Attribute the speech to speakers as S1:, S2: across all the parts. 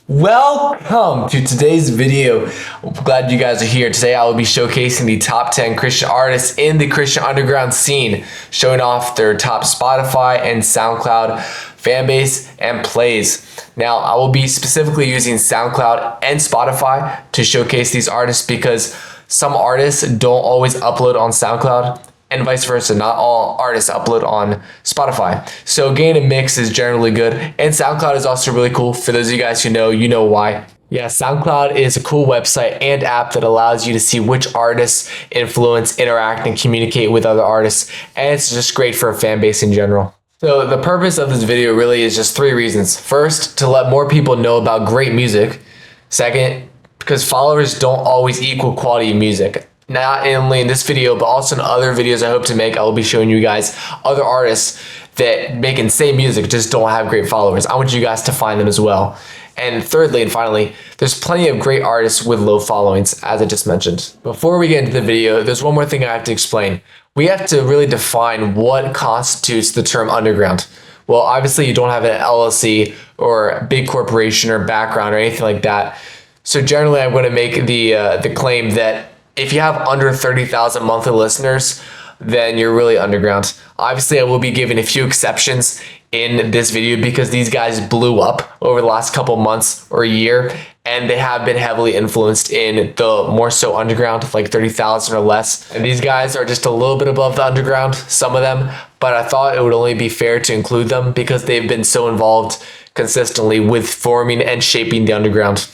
S1: Welcome to today's video. I'm glad you guys are here. Today I will be showcasing the top 10 Christian artists in the Christian underground scene, showing off their top Spotify and SoundCloud fan base and plays. Now I will be specifically using SoundCloud and Spotify to showcase these artists because some artists don't always upload on SoundCloud and vice versa. Not all artists upload on Spotify. So getting a mix is generally good. And SoundCloud is also really cool. For those of you guys who know, you know why. Yeah, SoundCloud is a cool website and app that allows you to see which artists influence, interact, and communicate with other artists. And it's just great for a fan base in general. So the purpose of this video really is just three reasons. First, to let more people know about great music. Second, because followers don't always equal quality of music. Not only in this video, but also in other videos I hope to make, I will be showing you guys other artists that make insane music, just don't have great followers. I want you guys to find them as well. And thirdly and finally, there's plenty of great artists with low followings, as I just mentioned. Before we get into the video, there's one more thing I have to explain. We have to really define what constitutes the term underground. Well, obviously you don't have an LLC or a big corporation or background or anything like that. So generally I'm going to make the claim that if you have under 30,000 monthly listeners, then you're really underground. Obviously, I will be giving a few exceptions in this video because these guys blew up over the last couple months or a year, and they have been heavily influenced in the more so underground, like 30,000 or less. And these guys are just a little bit above the underground, some of them, but I thought it would only be fair to include them because they've been so involved consistently with forming and shaping the underground.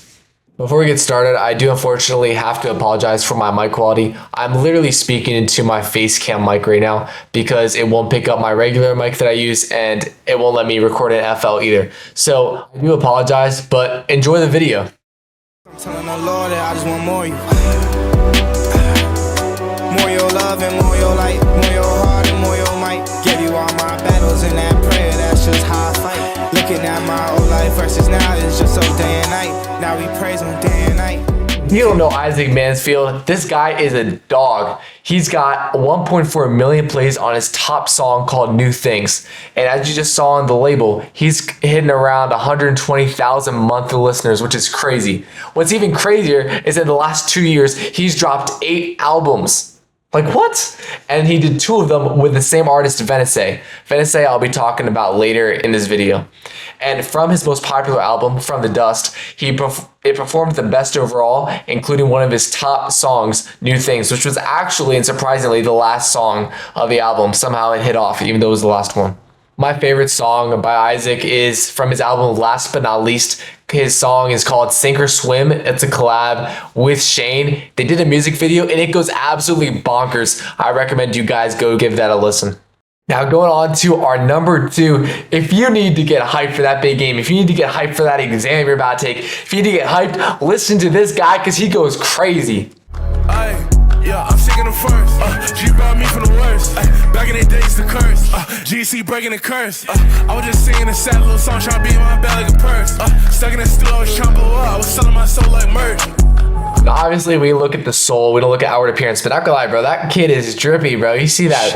S1: Before we get started, I do unfortunately have to apologize for my mic quality. I'm literally speaking into my face cam mic right now because it won't pick up my regular mic that I use and it won't let me record in FL either. So I do apologize, but enjoy the video.
S2: I'm telling the Lord that I just want more of you. More your love and more your light, more your heart and more your might. Give you all my battles and that prayer, that's just how I fight. Looking at my old life versus now, it's just so day and night. Now we praise him day and night.
S1: You don't know Isaac Mansfield. This guy is a dog. He's got 1.4 million plays on his top song called New Things. And as you just saw on the label, he's hitting around 120,000 monthly listeners, which is crazy. What's even crazier is in the last 2 years, he's dropped 8 albums. Like what? And he did 2 of them with the same artist, Venice. Venice I'll be talking about later in this video. And from his most popular album, From the Dust, it performed the best overall, including one of his top songs, New Things, which was actually and surprisingly the last song of the album. Somehow it hit off, even though it was the last one. My favorite song by Isaac is from his album Last But Not Least. His song is called Sink or Swim. It's a collab with Shane. They did a music video and it goes absolutely bonkers. I recommend you guys go give that a listen. Now going on to our number 2, if you need to get hyped for that big game, if you need to get hyped for that exam you're about to take, if you need to get hyped, listen to this guy because he goes crazy.
S2: Yeah, I'm sick of the first. G brought me from the worst. Back in the days, the curse. GC breaking the curse. I was just singing a sad little song, trying to be in my bag like a purse. Stuck in the stool, I was trying to blow up. I was selling my soul like merch.
S1: Now, obviously, we look at the soul, we don't look at outward appearance, but not gonna lie, bro, that kid is drippy, bro. You see that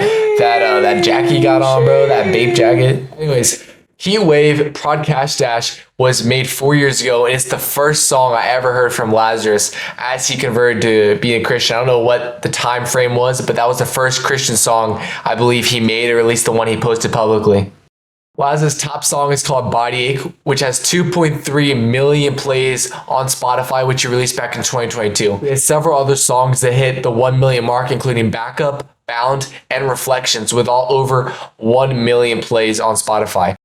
S1: jacket he got on, bro, that Bape jacket. Anyways, Heat Wave Prodcash Dash was made 4 years ago, and it's the first song I ever heard from Lazarus as he converted to being a Christian. I don't know what the time frame was, but that was the first Christian song I believe he made, or at least the one he posted publicly. Lazarus' top song is called Body Ache, which has 2.3 million plays on Spotify, which he released back in 2022. He has several other songs that hit the 1 million mark, including Backup, Bound, and Reflections, with all over 1 million plays on Spotify.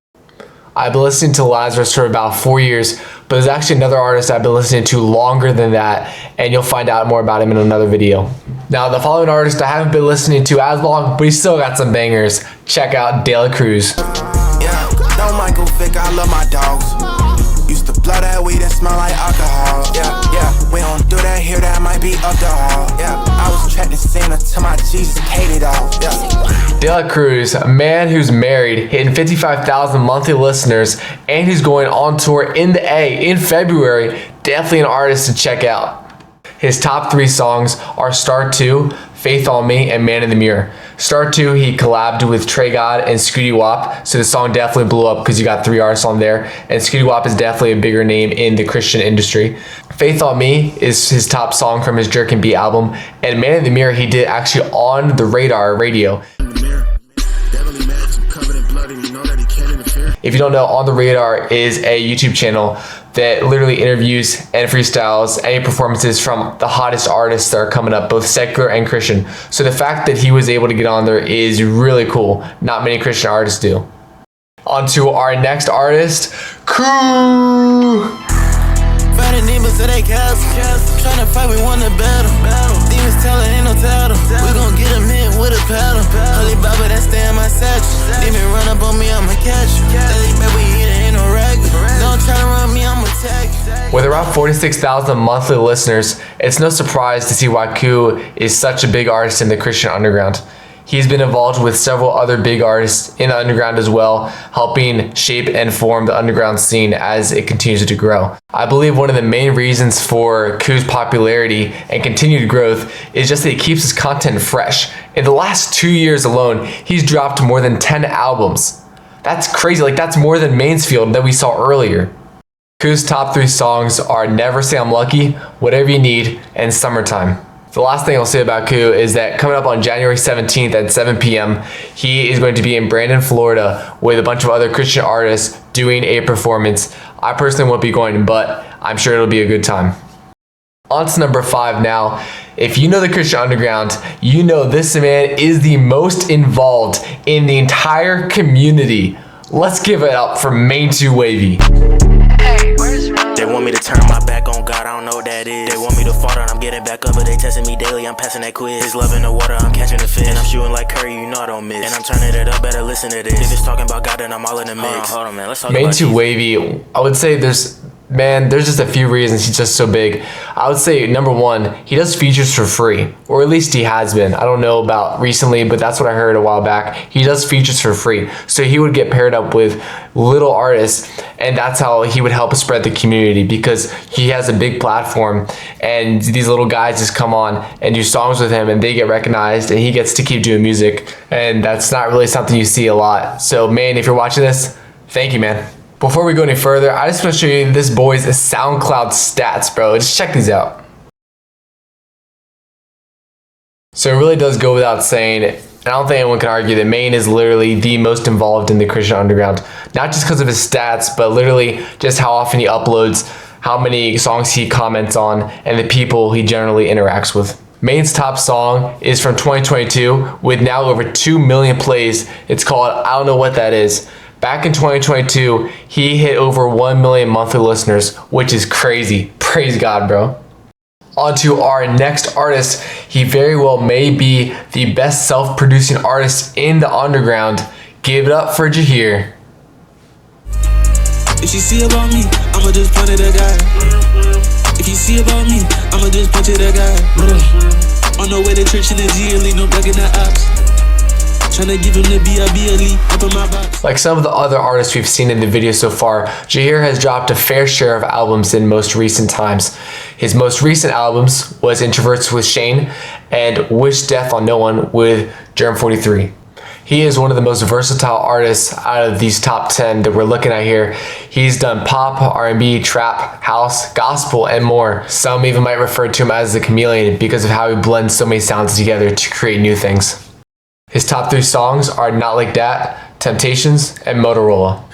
S1: I've been listening to Lazarus for about 4 years, but there's actually another artist I've been listening to longer than that, and you'll find out more about him in another video. Now, the following artist I haven't been listening to as long, but he's still got some bangers. Check out De La Cruz.
S2: Yeah, don't Michael Vick, I love my dogs. Used to blow that weed and smell like alcohol. Yeah, we don't do that here, that might be up the hall. Yeah, I was trapped in sin until my Jesus hated all. Yeah.
S1: De La Cruz, a man who's married, hitting 55,000 monthly listeners, and who's going on tour in the A in February. Definitely an artist to check out. His top 3 songs are Start 2, Faith on Me, and Man in the Mirror. Star 2, he collabed with Trey God and Scooty Wap, so the song definitely blew up because you got 3 artists on there, and Scooty Wap is definitely a bigger name in the Christian industry. Faith on Me is his top song from his Jerk and Beat album, and Man in the Mirror he did actually on the Radar radio. If you don't know, On the Radar is a YouTube channel that literally interviews and freestyles any performances from the hottest artists that are coming up, both secular and Christian. So the fact that he was able to get on there is really cool. Not many Christian artists do. On to our next artist, Koo.
S3: Fighting demons in they castle, trying to fight, we won the battle. Demons telling ain't no tattle. We gon' get them in with a paddle. Holy Bible that stay in my satchel. Demon run up on me, I'ma catch you. Daily bet we eat it, ain't no regular. Don't try to run me, I'ma tag you.
S1: With around 46,000 monthly listeners, it's no surprise to see why Koo is such a big artist in the Christian underground. He's been involved with several other big artists in the underground as well, helping shape and form the underground scene as it continues to grow. I believe one of the main reasons for Koo's popularity and continued growth is just that he keeps his content fresh. In the last 2 years alone, he's dropped more than 10 albums. That's crazy, like that's more than Mansfield that we saw earlier. Koo's top 3 songs are Never Say I'm Lucky, Whatever You Need, and Summertime. The last thing I'll say about Koo is that coming up on January 17th at 7 p.m., he is going to be in Brandon, Florida with a bunch of other Christian artists doing a performance. I personally won't be going, but I'm sure it'll be a good time. On to number 5 now. If you know the Christian Underground, you know this man is the most involved in the entire community. Let's give it up for Main 2 Wavy.
S4: They want me to turn my back on God, I don't know what that is. They want me to fall down, I'm getting back up, but they testing me daily, I'm passing that quiz. His love in the water, I'm catching the fish. And I'm shooting like Curry, you know I don't miss. And I'm turning it up, better listen to this. Niggas talking about God and I'm all in the mix. Hold on man, let's talk
S1: Main
S4: about
S1: 2
S4: Jesus.
S1: Wavy, I would say there's just a few reasons he's just so big. I would say number 1, he does features for free, or at least he has been. I don't know about recently, but that's what I heard a while back. He does features for free. So he would get paired up with little artists, and that's how he would help spread the community because he has a big platform and these little guys just come on and do songs with him and they get recognized and he gets to keep doing music, and that's not really something you see a lot. So man, if you're watching this, thank you, man. Before we go any further, I just want to show you this boy's SoundCloud stats, bro. Just check these out. So it really does go without saying, I don't think anyone can argue that Main is literally the most involved in the Christian Underground. Not just because of his stats, but literally just how often he uploads, how many songs he comments on, and the people he generally interacts with. Main's top song is from 2022 with now over 2 million plays. It's called I Don't Know What That Is. Back in 2022, he hit over 1 million monthly listeners, which is crazy. Praise God, bro. On to our next artist. He very well may be the best self-producing artist in the underground. Give it up for Jahir.
S3: If you see about me, I'ma just point at that guy. If you see about me, I'ma just punch at that guy. On the way to church in the Z, leave no back in the ops. Tryna give him the B.I.B.L.E. up in my box.
S1: Like some of the other artists we've seen in the video so far, Jahir has dropped a fair share of albums in most recent times. His most recent albums was Introverts with Shane and Wish Death on No One with Germ 43. He is one of the most versatile artists out of these top 10 that we're looking at here. He's done pop, R&B, trap, house, gospel, and more. Some even might refer to him as the chameleon because of how he blends so many sounds together to create new things. His top 3 songs are Not Like That, Temptations, and Motorola.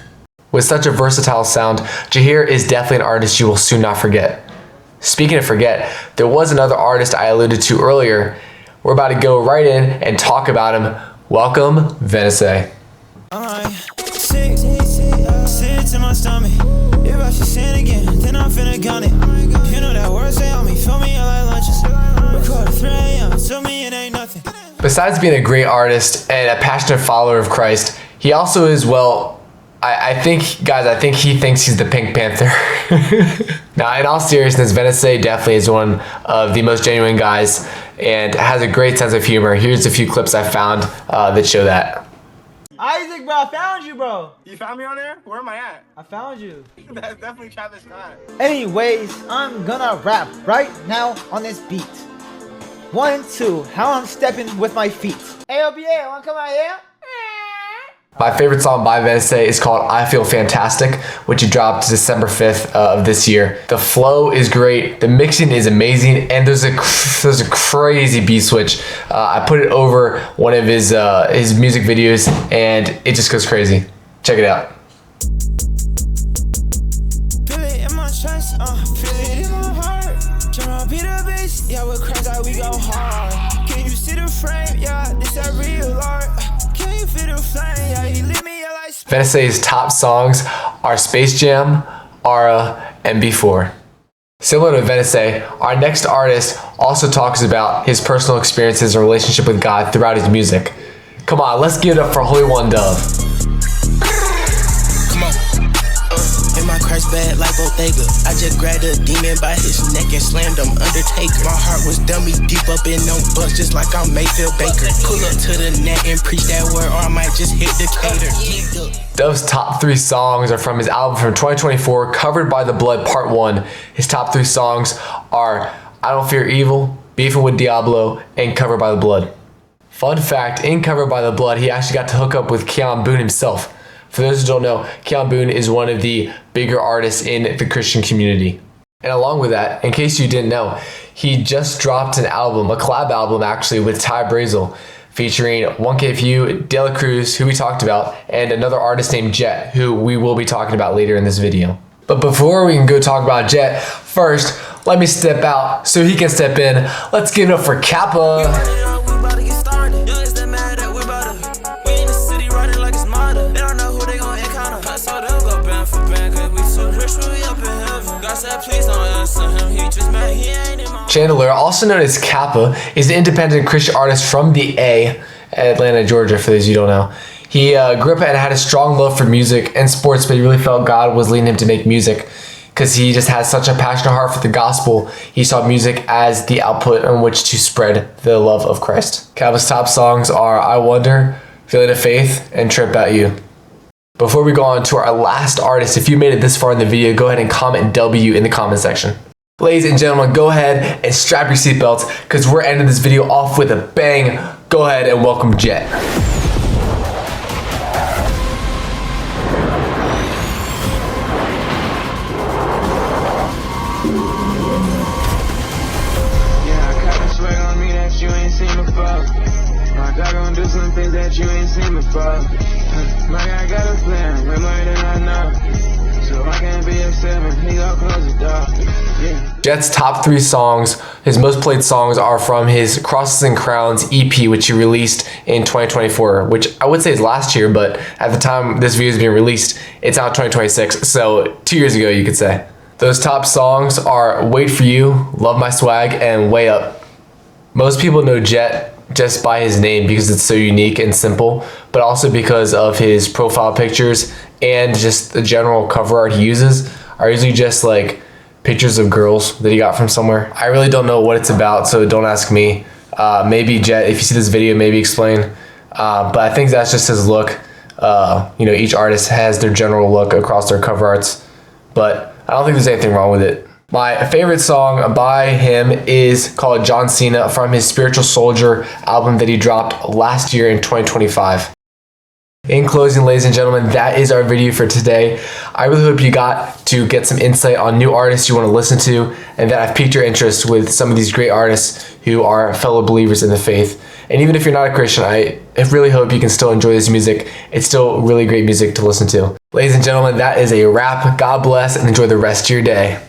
S1: With such a versatile sound, Jahir is definitely an artist you will soon not forget. Speaking of forget, there was another artist I alluded to earlier. We're about to go right in and talk about him. Welcome, Venice.
S3: Alright, sit in my stomach. If I should sin again, then I'm finna gun it. You know that word say on me, fill me up like lunches. Record at 3 a.m., tell me it ain't nothing.
S1: Besides being a great artist and a passionate follower of Christ, he also is, well, I think he thinks he's the Pink Panther. Now, in all seriousness, Venice definitely is one of the most genuine guys and has a great sense of humor. Here's a few clips I found that show that.
S5: Isaac, bro, I found you, bro.
S6: You found me on there? Where am I at?
S5: I found you.
S6: That's definitely Travis Scott.
S5: Anyways, I'm gonna rap right now on this beat. 1, 2. How I'm stepping with my feet. AOBA, wanna come out here?
S1: My favorite song by Venice is called I Feel Fantastic, which he dropped December 5th of this year. The flow is great, the mixing is amazing, and there's a crazy beat switch. I put it over one of his music videos, and it just goes crazy. Check it out.
S3: Feel it in my chest, feel it in my heart. Jump beat the bass, yeah, we crack out, we go hard. Can you see the frame? Yeah, this that real art. Can you feel the flame? Yeah, you leave me like
S1: Venice's top songs are Space Jam, Aura, and Before. Similar to Venice, our next artist also talks about his personal experiences and relationship with God throughout his music. Come on, let's give it up for Holy One Dove.
S3: Come on. In my Christ bag like Bottega. I just grabbed a demon by his neck and slammed him Undertaker. My heart was dummy deep up in no bus just like I'm Mayfield Baker. Pull up to the net and preach that word or I might just hit the cater.
S1: Dove's top 3 songs are from his album from 2024, Covered by the Blood Part 1. His top 3 songs are I Don't Fear Evil, Beefing with Diablo, and Covered by the Blood. Fun fact, in Covered by the Blood, he actually got to hook up with Keon Boone himself. For those who don't know, Keon Boone is one of the bigger artists in the Christian community. And along with that, in case you didn't know, he just dropped an album, a collab album actually, with Ty Brazel, featuring 1KFU, De La Cruz, who we talked about, and another artist named Jet, who we will be talking about later in this video. But before we can go talk about Jet, first, let me step out so he can step in. Let's give it up for Kappa. Chandler, also known as Kappa, is an independent Christian artist from the A, Atlanta, Georgia, for those you don't know. He grew up and had a strong love for music and sports, but he really felt God was leading him to make music because he just has such a passionate heart for the gospel. He saw music as the output on which to spread the love of Christ. Kappa's top songs are I Wonder, Feeling of Faith, and Trip At You. Before we go on to our last artist, if you made it this far in the video, go ahead and comment W in the comment section. Ladies and gentlemen, go ahead and strap your seatbelts because we're ending this video off with a bang. Go ahead and welcome Jet.
S7: Yeah, I got a swag on me that you ain't seen before. My God gon' do some things that you ain't seen before. My guy got a plan, way more than I know. So I can't be upset when he gon' close the door. Yeah.
S1: Jet's top 3 songs, his most played songs, are from his Crosses and Crowns EP, which he released in 2024, which I would say is last year, but at the time this video is being released, it's out 2026, so 2 years ago you could say. Those top songs are Wait For You, Love My Swag, and Way Up. Most people know Jet just by his name because it's so unique and simple, but also because of his profile pictures and just the general cover art he uses are usually just like pictures of girls that he got from somewhere. I really don't know what it's about, so don't ask me. Maybe Jet, if you see this video, maybe explain. But I think that's just his look. Each artist has their general look across their cover arts, but I don't think there's anything wrong with it. My favorite song by him is called John Cena from his Spiritual Soldier album that he dropped last year in 2025. In closing, ladies and gentlemen, that is our video for today. I really hope you got to get some insight on new artists you want to listen to and that I've piqued your interest with some of these great artists who are fellow believers in the faith. And even if you're not a Christian, I really hope you can still enjoy this music. It's still really great music to listen to. Ladies and gentlemen, that is a wrap. God bless and enjoy the rest of your day.